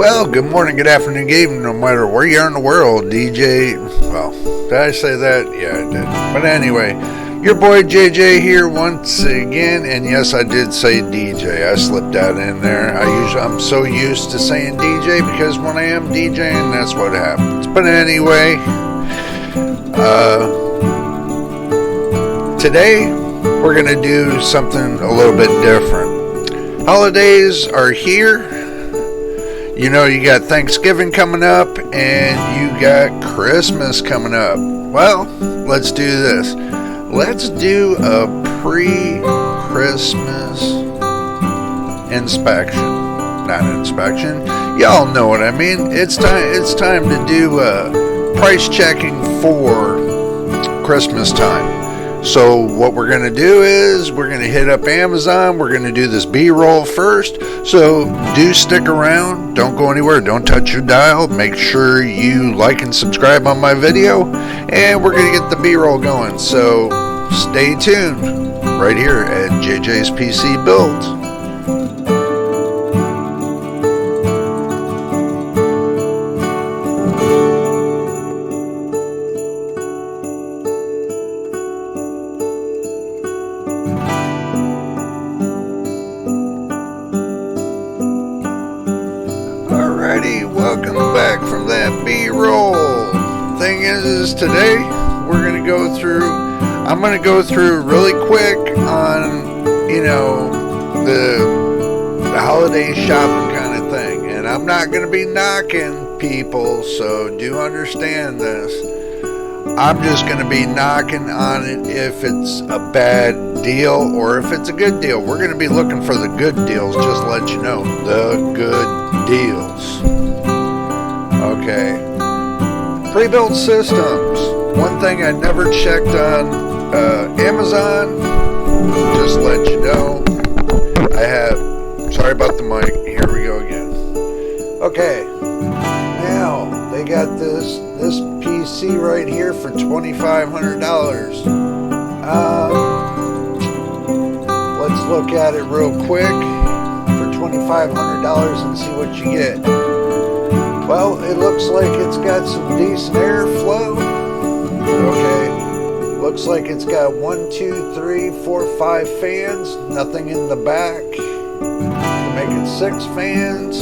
Well, good morning, good afternoon, good evening, no matter where you are in the world, DJ. Well, did I say that? Yeah, I did. But anyway, your boy JJ here once again, and yes, I did say DJ. I slipped that in there. I'm so used to saying DJ because when I am DJing, that's what happens. But anyway, today we're gonna do something a little bit different. Holidays are here. You know, you got Thanksgiving coming up and you got Christmas coming up. Well, let's do this. Let's do a pre-Christmas inspection. Not inspection. Y'all know what I mean. It's time to do price checking for Christmas time. So what we're going to do is we're going to hit up Amazon. We're going to do this B-roll first. So do stick around. Don't go anywhere. Don't touch your dial. Make sure you like and subscribe on my video. And we're going to get the B-roll going. So stay tuned right here at JJ's PC Builds. Welcome back from that B-roll. Thing is today I'm going to go through really quick on, the holiday shopping kind of thing. And I'm not going to be knocking people, so do understand this. I'm just going to be knocking on it if it's a bad deal or if it's a good deal. We're going to be looking for the good deals, just to let you know. The good deals. Okay. Pre-built systems. One thing I never checked on Amazon, just to let you know. Sorry about the mic. Here we go again. Okay. Now, they got this PC right here for $2,500. Let's look at it real quick for $2,500 and see what you get. Well, it looks like it's got some decent airflow. Okay. Looks like it's got 1, 2, 3, 4, 5 fans. Nothing in the back. To make it 6 fans.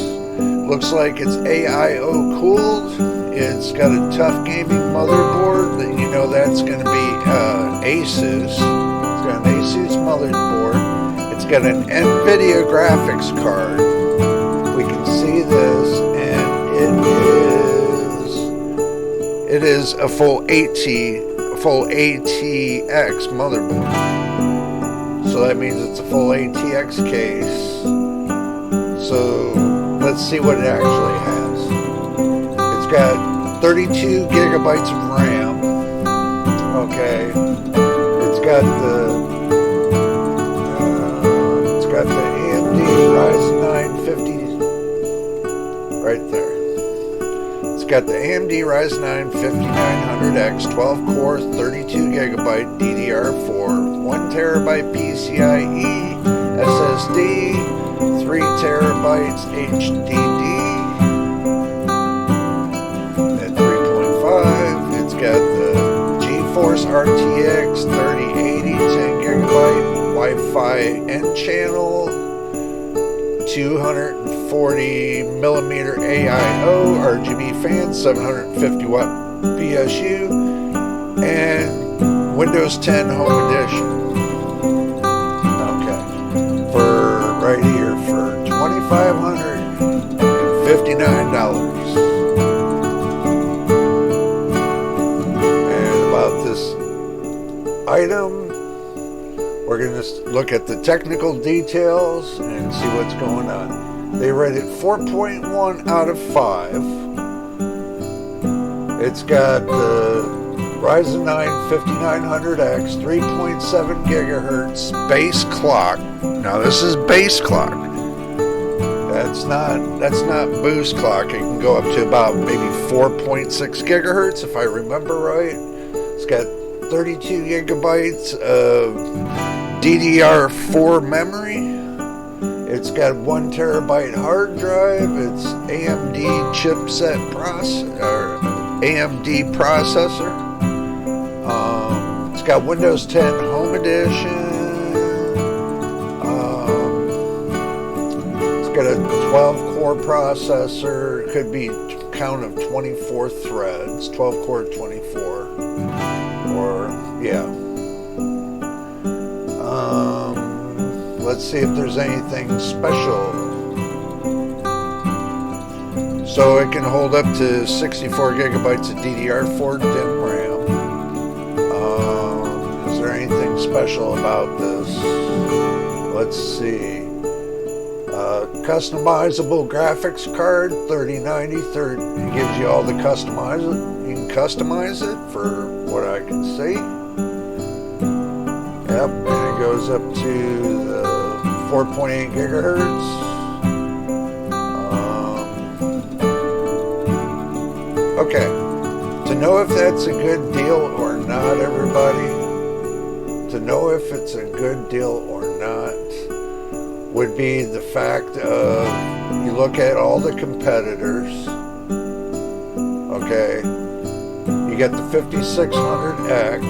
Looks like it's AIO cooled. It's got a tough gaming motherboard. That's going to be Asus. It's got an Asus motherboard. It's got an NVIDIA graphics card. We can see this, and it is a full ATX motherboard. So that means it's a full ATX case. So let's see what it actually has. It's got 32 gigabytes of RAM. Okay. It's got the AMD Ryzen 9 50 right there. It's got the AMD Ryzen 9 5900X 12 core 32 gigabyte DDR4 1 terabyte PCIe SSD 3 terabytes HDD at 3.5. It's got the GeForce RTX 3080 10 gigabyte Wi-Fi N channel 240 millimeter AIO RGB fan 750 watt PSU and Windows 10 Home Edition. Right here for $2,559. And about this item, we're going to look at the technical details and see what's going on. They rate it 4.1 out of 5. It's got the Ryzen 9 5900X 3.7 gigahertz base clock. Now this is base clock. That's not boost clock. It can go up to about maybe 4.6 gigahertz if I remember right. It's got 32 gigabytes of DDR4 memory. It's got 1 terabyte hard drive. It's AMD chipset AMD processor. It's got Windows 10 Home Edition. It's got a 12-core processor. It could be count of 24 threads, 12 core 24, or yeah. Let's see if there's anything special. So it can hold up to 64 gigabytes of DDR4 DIMM RAM. Is there anything special about this? Let's see. Customizable graphics card, 3090. It gives you all the customization. You can customize it for what I can see. Yep, and it goes up to the 4.8 gigahertz. Okay, to know if that's a good deal or not, everybody, to know if it's a good deal or not, would be the fact of, you look at all the competitors, okay, you get the 5600X,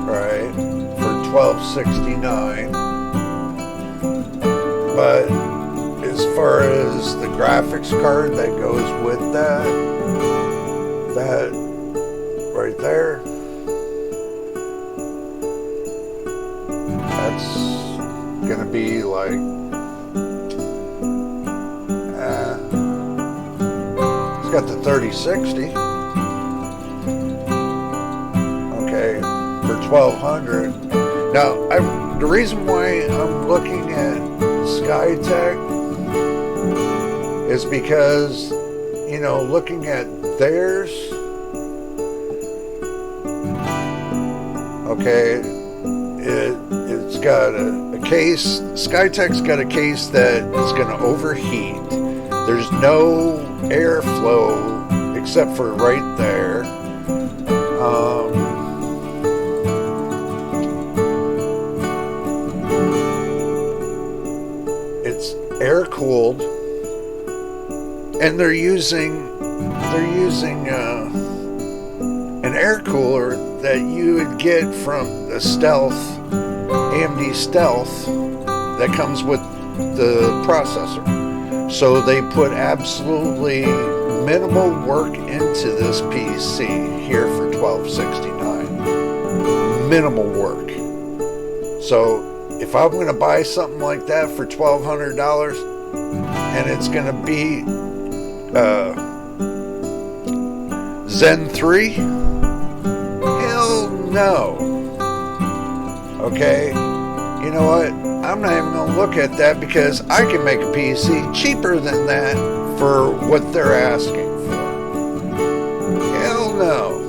right, for $1269, but as far as the graphics card that goes with that right there, that's gonna be like it's got the 3060, okay, for $1,200. Now the reason why I'm looking at Skytech is because, you know, looking at theirs, okay, it's got a case. Skytech's got a case that is going to overheat. There's no airflow except for right there. It's air cooled, and they're using an air cooler that you would get from the AMD Stealth that comes with the processor. So they put absolutely minimal work into this PC here for $1269. Minimal work. So if I'm going to buy something like that for $1,200, and it's going to be Zen 3? Hell no. Okay? You know what? I'm not even going to look at that, because I can make a PC cheaper than that for what they're asking for. Hell no.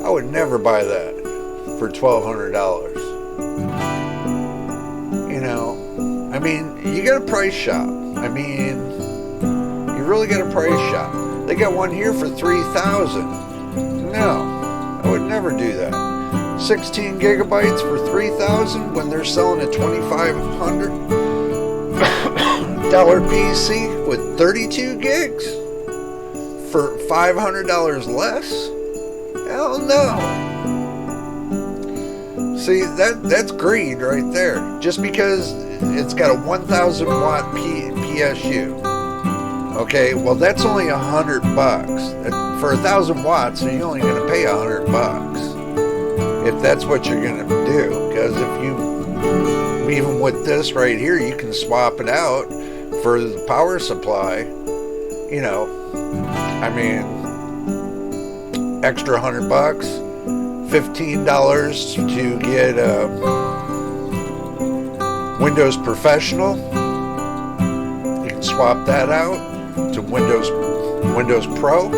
I would never buy that for $1,200. You know, I mean, you got a price shop. I mean, you really got a price shop. They got one here for $3,000. No, I would never do that. 16 gigabytes for $3,000 when they're selling a $2,500 PC with 32 gigs for $500 less? Hell no. See, that's greed right there. Just because it's got a 1,000 watt PSU. Okay, well that's only $100. For 1,000 watts, you're only going to pay $100 if that's what you're going to do. Because if you, even with this right here, you can swap it out for the power supply. You know, I mean, extra $100, $15 to get Windows Professional. You can swap that out to Windows Pro.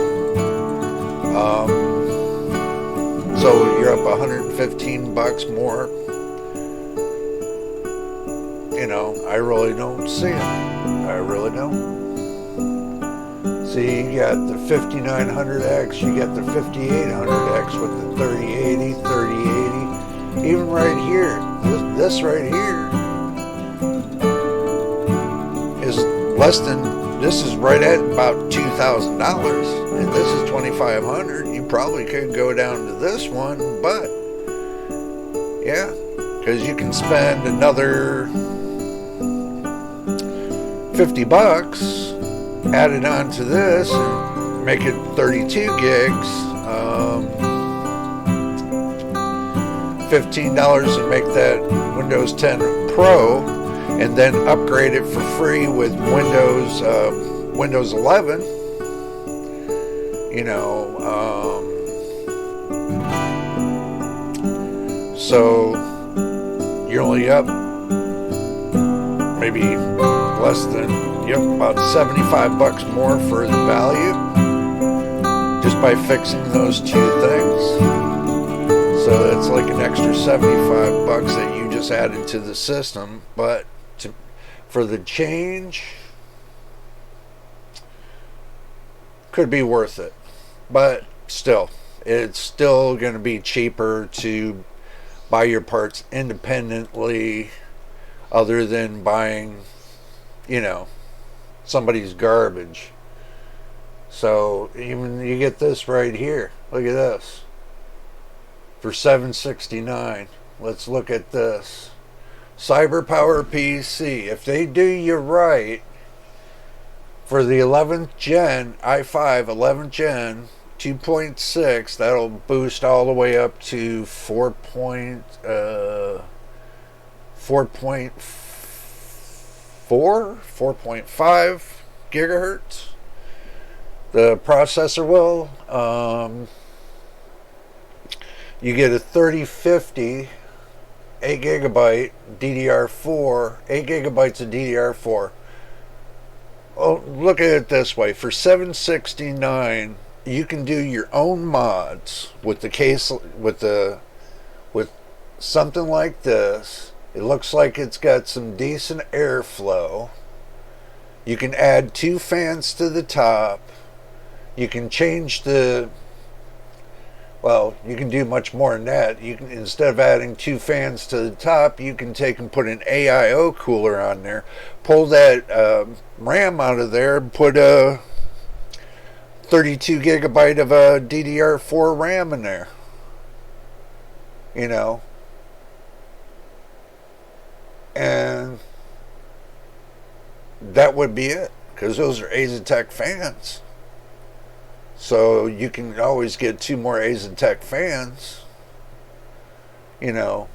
So you're up $115 more. You know, I really don't see it. I really don't. See, you got the 5900X, you got the 5800X with the 3080, 3080. Even right here, this right here is less than, this is right at about $2,000, and this is $2,500. You probably could go down to this one, but yeah, because you can spend another $50 added on to this and make it 32 gigs. $15 and make that Windows 10 Pro, and then upgrade it for free with Windows 11. You know, so you're only up maybe less than, about $75 more for the value just by fixing those two things. So that's like an extra $75 that you just added to the system. But for the change, could be worth it. But still, it's still going to be cheaper to buy your parts independently, other than buying, somebody's garbage. So even you get this right here. Look at this. For $769. Let's look at this. CyberPower PC. If they do you right, for the 11th gen i5 11th gen 2.6, that'll boost all the way up to 4.5 gigahertz. The processor will. You get a 3050 8 gigabyte DDR4, 8 gigabytes of DDR4. Oh, look at it this way. For $769, you can do your own mods with the case, with something like this. It looks like it's got some decent airflow. You can add 2 fans to the top. You can change the, well, you can do much more than that. You can, instead of adding 2 fans to the top, you can take and put an AIO cooler on there, pull that RAM out of there, and put a 32 gigabyte of a DDR4 RAM in there. And that would be it, because those are Asetek fans. So you can always get 2 more Asetek fans, and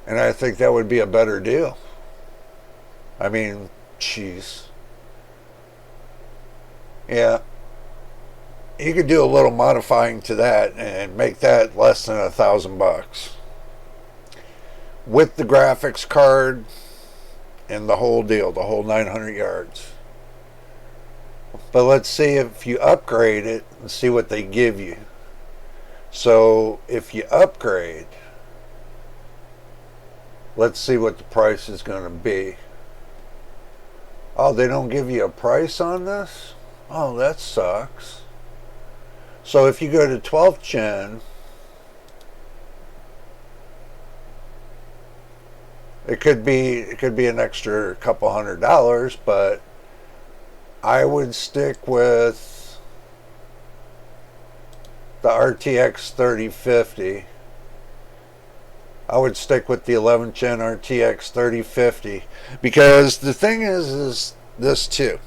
I think that would be a better deal. I mean, jeez. Yeah. You could do a little modifying to that and make that less than $1,000 with the graphics card and the whole deal, the whole 900 yards. But let's see if you upgrade it and see what they give you. So if you upgrade, let's see what the price is going to be. Oh, they don't give you a price on this? Oh, that sucks. So if you go to 12th gen, it could be an extra couple $100, but I would stick with the RTX 3050. I would stick with the 11th gen RTX 3050, because the thing is this too.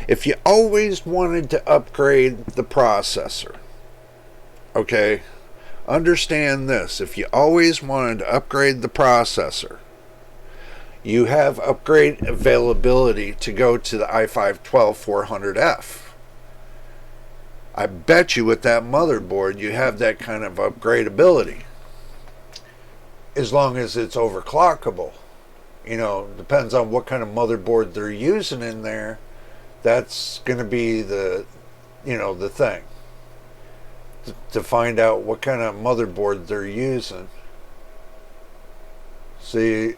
If you always wanted to upgrade the processor, okay, understand this. If you always wanted to upgrade the processor, you have upgrade availability to go to the i5-12400F. I bet you with that motherboard you have that kind of upgradability, as long as it's overclockable. Depends on what kind of motherboard they're using in there. That's going to be the the thing to find out what kind of motherboard they're using. See,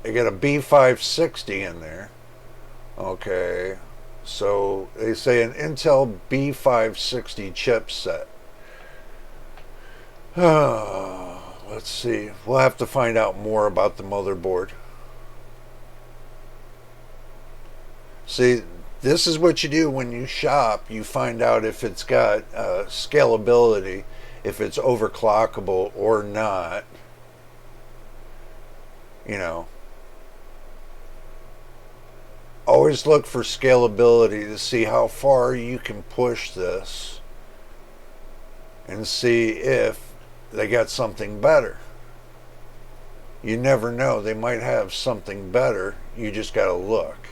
they got a B560 in there. Okay, so they say an Intel B560 chipset. let's see. We'll have to find out more about the motherboard. See, this is what you do when you shop. You find out if it's got scalability, if it's overclockable or not. You know, always look for scalability to see how far you can push this and see if they got something better. You never know. They might have something better. You just got to look.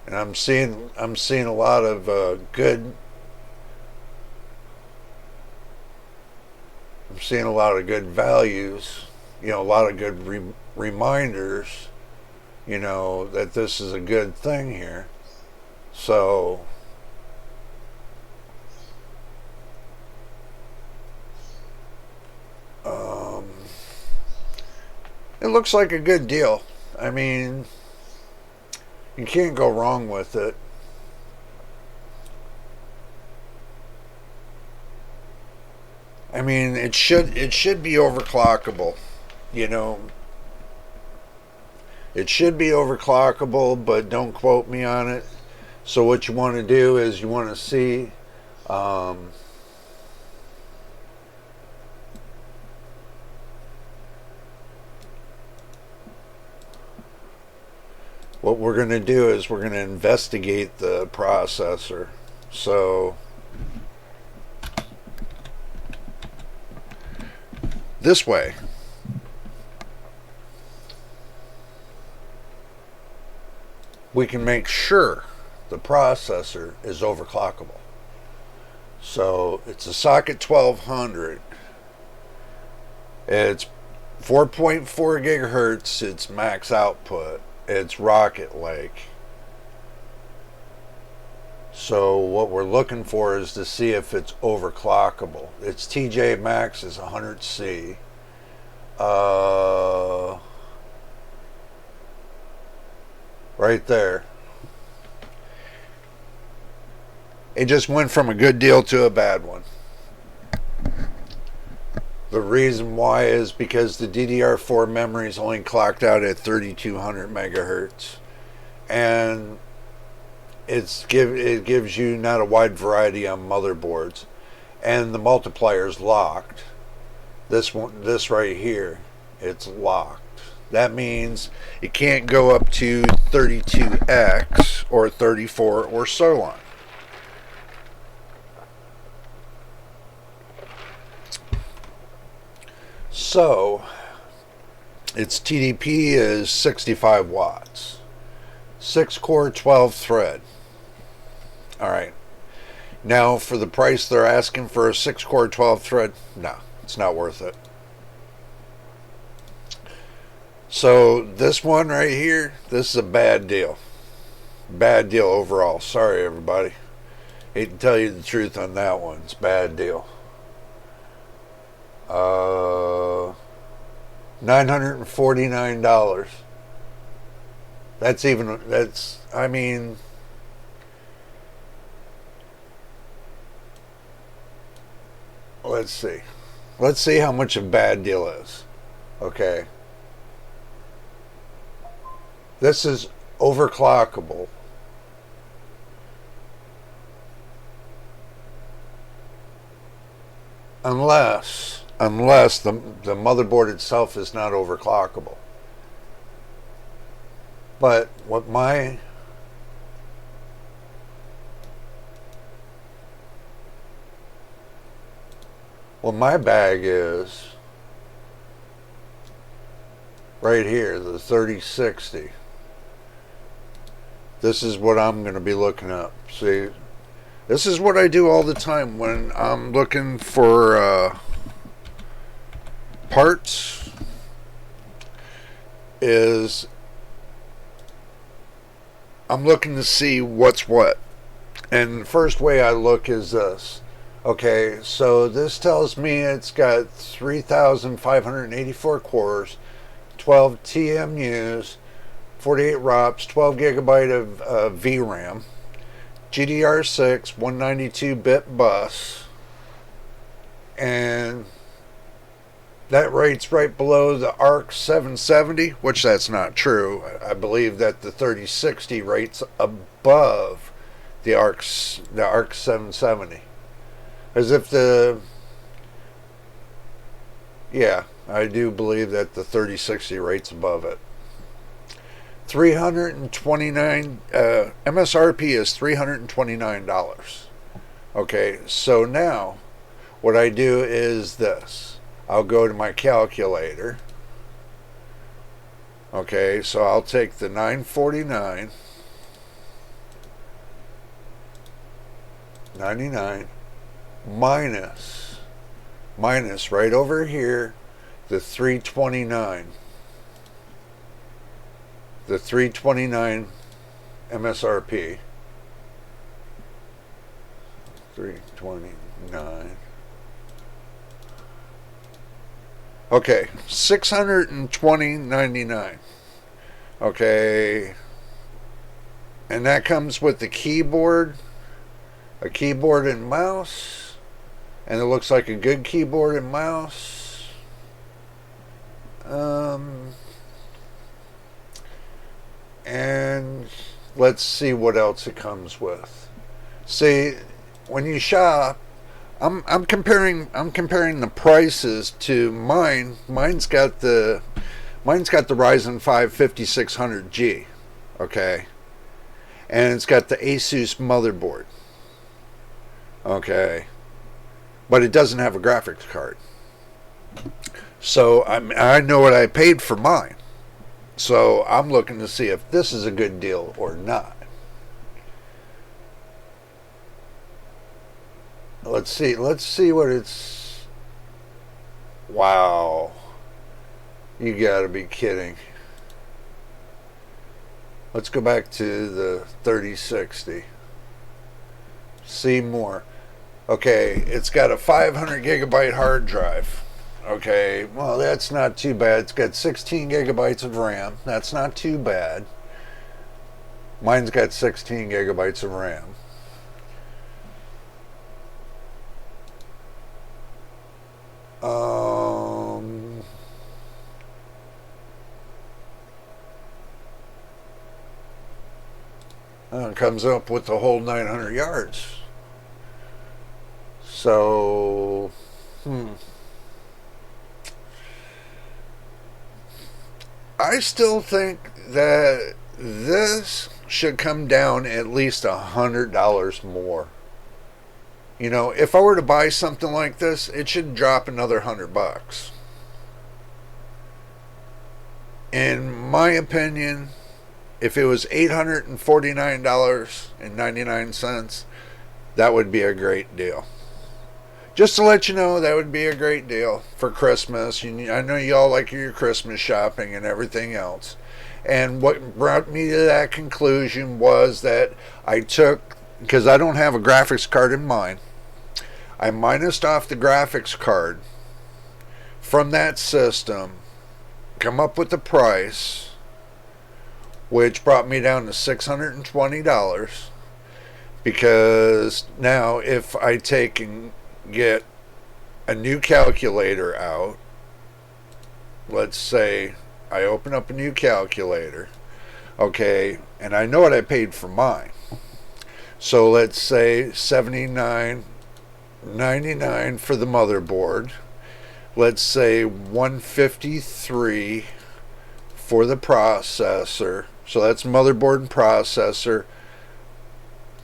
And I'm seeing a lot of good. I'm seeing a lot of good values. You know, a lot of good reminders. You know that this is a good thing here. So. It looks like a good deal. I mean, you can't go wrong with it. I mean, it should be overclockable. You know, it should be overclockable, but don't quote me on it. So what you want to do is you want to see what we're going to do is we're going to investigate the processor. So this way, we can make sure the processor is overclockable. So it's a socket 1200. It's 4.4 gigahertz. It's max output. It's Rocket Lake. So what we're looking for is to see if it's overclockable. Its TJ Max is 100C. Right there. It just went from a good deal to a bad one. The reason why is because the DDR4 memory is only clocked out at 3200 megahertz, and it gives you not a wide variety on motherboards, and the multiplier is locked. This right here, it's locked. That means it can't go up to 32x or 34 or so on. So, its TDP is 65 watts. 6 core, 12 thread. Alright. Now, for the price they're asking for a 6 core, 12 thread, no, it's not worth it. So, this one right here, this is a bad deal. Bad deal overall. Sorry, everybody. Hate to tell you the truth on that one. It's a bad deal. $949. I mean, let's see. Let's see how much a bad deal is. Okay. This is overclockable. Unless the motherboard itself is not overclockable. But what my bag is right here, the 3060. This is what I'm going to be looking up. See, this is what I do all the time when I'm looking for parts. Is I'm looking to see what's what. And the first way I look is this. Okay, so this tells me it's got 3,584 cores, 12 TMUs, 48 ROPs, 12 gigabyte of VRAM, GDR6, 192-bit bus, and that rate's right below the ARC 770, which that's not true. I believe that the 3060 rate's above the ARC 770. As if yeah, I do believe that the 3060 rate's above it. 329 MSRP is $329. Okay, so now what I do is this. I'll go to my calculator. Okay, so I'll take the 949.99 minus right over here the 329. The 329 MSRP. 329. Okay, $620.99. Okay, and that comes with the keyboard, a keyboard and mouse, and it looks like a good keyboard and mouse. And let's see what else it comes with. See, when you shop, I'm comparing the prices to mine. Mine's got the Ryzen 5 5600G, okay, and it's got the Asus motherboard, okay, but it doesn't have a graphics card. So I know what I paid for mine. So I'm looking to see if this is a good deal or not. Let's see what it's. Wow. You gotta be kidding. Let's go back to the 3060. See more. Okay, it's got a 500 gigabyte hard drive. Okay, well, that's not too bad. It's got 16 gigabytes of RAM. That's not too bad. Mine's got 16 gigabytes of RAM. It comes up with the whole 900 yards. So, I still think that this should come down at least $100 more. You know, if I were to buy something like this, it should drop another $100. In my opinion, if it was $849.99, that would be a great deal. Just to let you know, that would be a great deal for Christmas. I know you all like your Christmas shopping and everything else. And what brought me to that conclusion was that I took, because I don't have a graphics card in mine, I minused off the graphics card from that system, come up with the price, which brought me down to $620. Because now if I take and get a new calculator out, let's say I open up a new calculator, okay, and I know what I paid for mine. So let's say $79.99 for the motherboard. Let's say $153 for the processor. So that's motherboard and processor.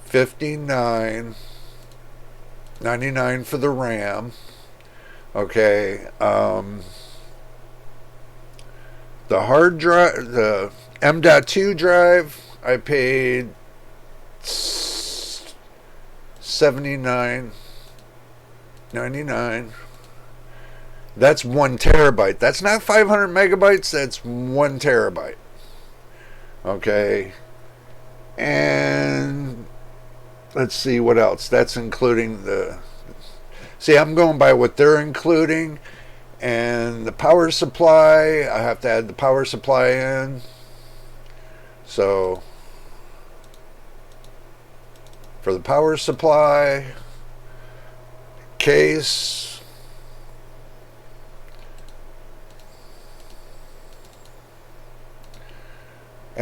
$59.99 for the RAM. Okay. The hard drive, the M.2 drive, I paid $79.99. That's 1 terabyte. That's not 500 megabytes. That's 1 terabyte. Okay. And let's see what else. That's including the. See, I'm going by what they're including. And the power supply, I have to add the power supply in. So, for the power supply, case,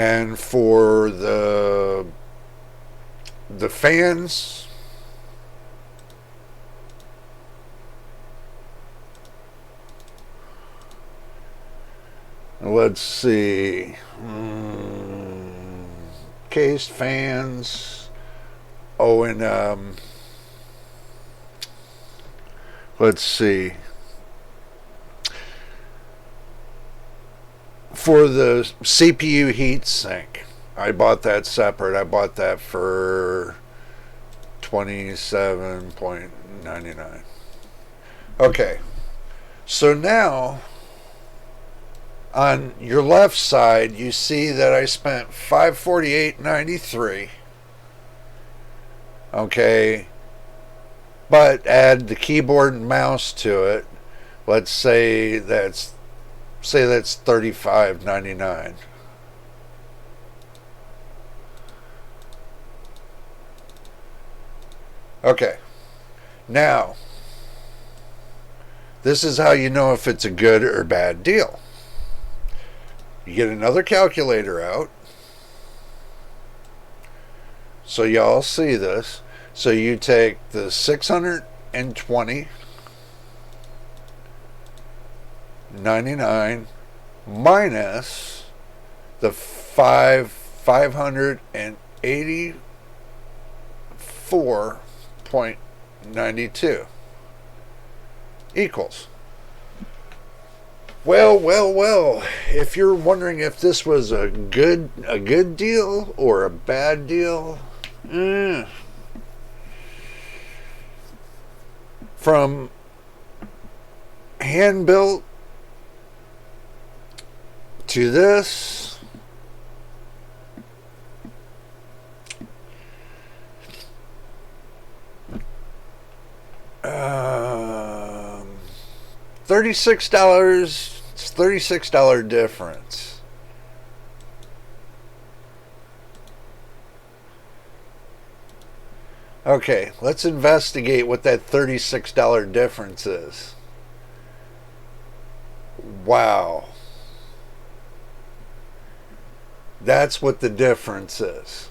And for the fans, let's see, cased fans. Oh, and let's see, for the CPU heatsink, I bought that separate. I bought that for $27.99. Okay, so now on your left side, you see that I spent $548.93. Okay, but add the keyboard and mouse to it. Let's say that's $35.99. Okay, now this is how you know if it's a good or bad deal. You get another calculator out, so y'all see this. So you take the $620.99 minus the $584.92 equals. Well, if you're wondering if this was a good deal or a bad deal, from hand built to this, $36. It's $36 difference. Okay, let's investigate what that $36 difference is. Wow. That's what the difference is.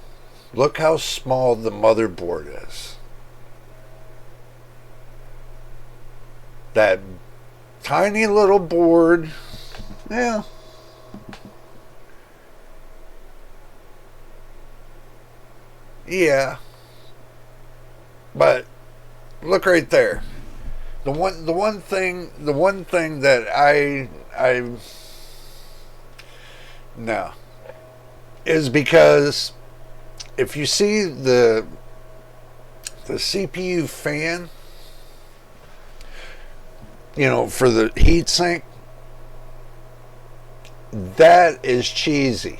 Look how small the motherboard is. That tiny little board, yeah. Yeah. But look right there. The one thing that I no is because if you see the CPU fan, for the heatsink, that is cheesy.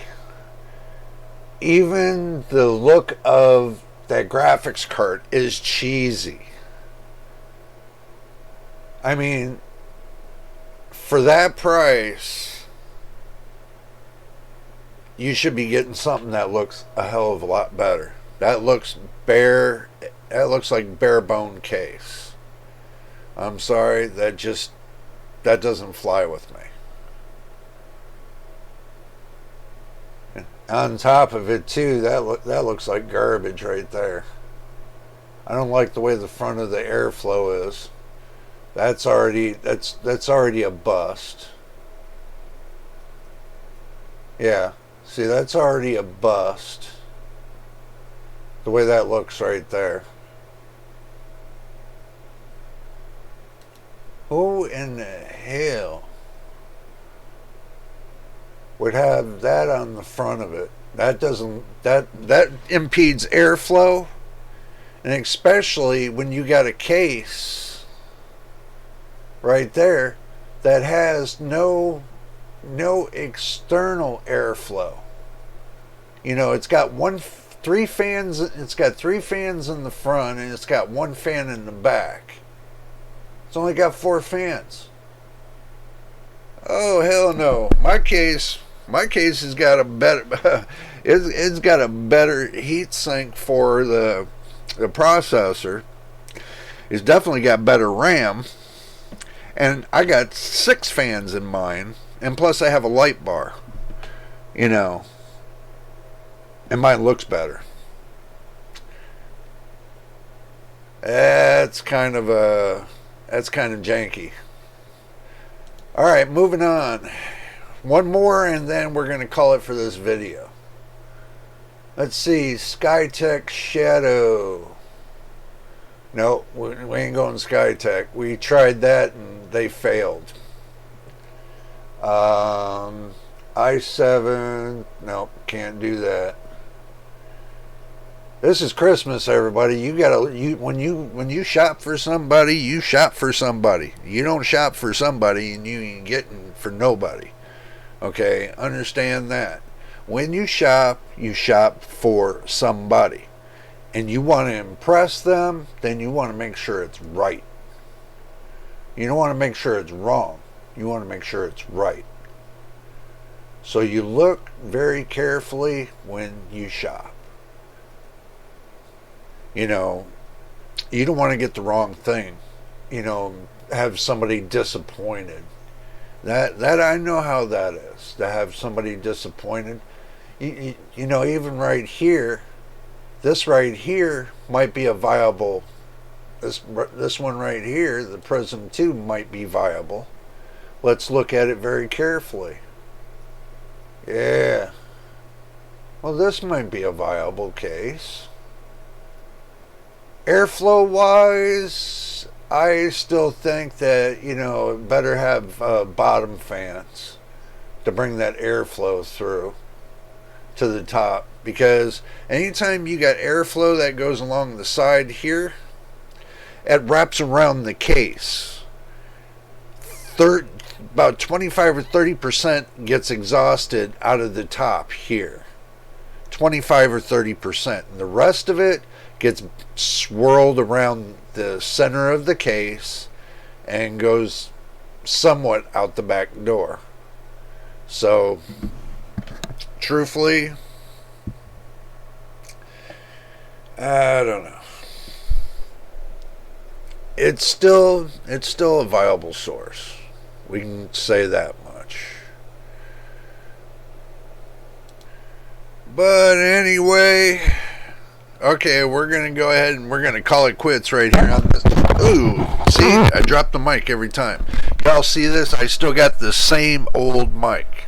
Even the look of that graphics card is cheesy. I mean, for that price, you should be getting something that looks a hell of a lot better. That looks like bare bone case. I'm sorry, that doesn't fly with me. On top of it too, that looks like garbage right there. I don't like the way the front of the airflow is. That's already a bust. Yeah, see, that's already a bust. The way that looks right there. Who in the hell would have that on the front of it? That impedes airflow, and especially when you got a case right there that has no external airflow. It's got three fans. It's got three fans in the front, and it's got one fan in the back. It's only got 4 fans. Oh hell no! My case has got a better. It's got a better heat sink for the processor. It's definitely got better RAM, and I got 6 fans in mine, and plus I have a light bar. And mine looks better. That's kind of janky. All right, moving on. One more, and then we're going to call it for this video. Let's see, Skytech Shadow. No, we ain't going Skytech. We tried that and they failed. i7, nope, can't do that. This is Christmas, everybody. When you shop for somebody, you shop for somebody. You don't shop for somebody and you ain't getting for nobody. Okay, understand that. When you shop for somebody. And you want to impress them, then you want to make sure it's right. You don't want to make sure it's wrong. You want to make sure it's right. So you look very carefully when you shop. You know, you don't want to get the wrong thing. You know, have somebody disappointed. That I know how that is, to have somebody disappointed. You know, even right here, this right here might be a viable, this one right here, the Prism 2 might be viable. Let's look at it very carefully. Yeah. Well, this might be a viable case. Airflow wise, I still think that, you know, better have bottom fans to bring that airflow through to the top, because anytime you got airflow that goes along the side here, it wraps around the case. About 25 or 30% gets exhausted out of the top here. 25 or 30%. And the rest of it gets swirled around the center of the case and goes somewhat out the back door. So, truthfully, I don't know. It's still a viable source. We can say that much. But anyway, okay, we're going to go ahead and we're going to call it quits right here on this. Ooh, see, I drop the mic every time. Y'all see this? I still got the same old mic.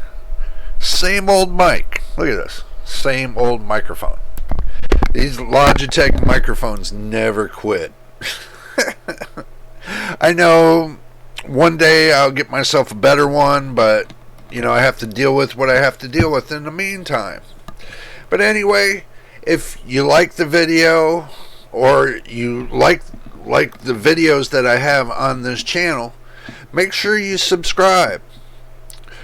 Same old mic. Look at this. Same old microphone. These Logitech microphones never quit. I know one day I'll get myself a better one, but you know, I have to deal with what I have to deal with in the meantime. But anyway, if you like the video, or you like the videos that I have on this channel, make sure you subscribe.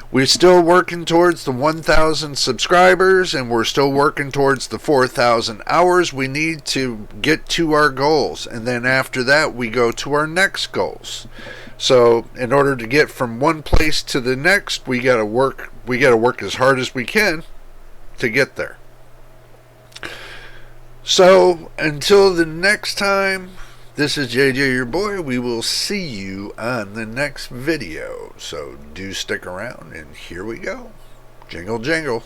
We're still working towards the 1,000 subscribers, and we're still working towards the 4,000 hours we need to get to our goals. And then after that, we go to our next goals. So in order to get from one place to the next, we gotta work as hard as we can to get there. So until the next time, this is JJ, your boy. We will see you on the next video. So do stick around, and here we go. Jingle, jingle.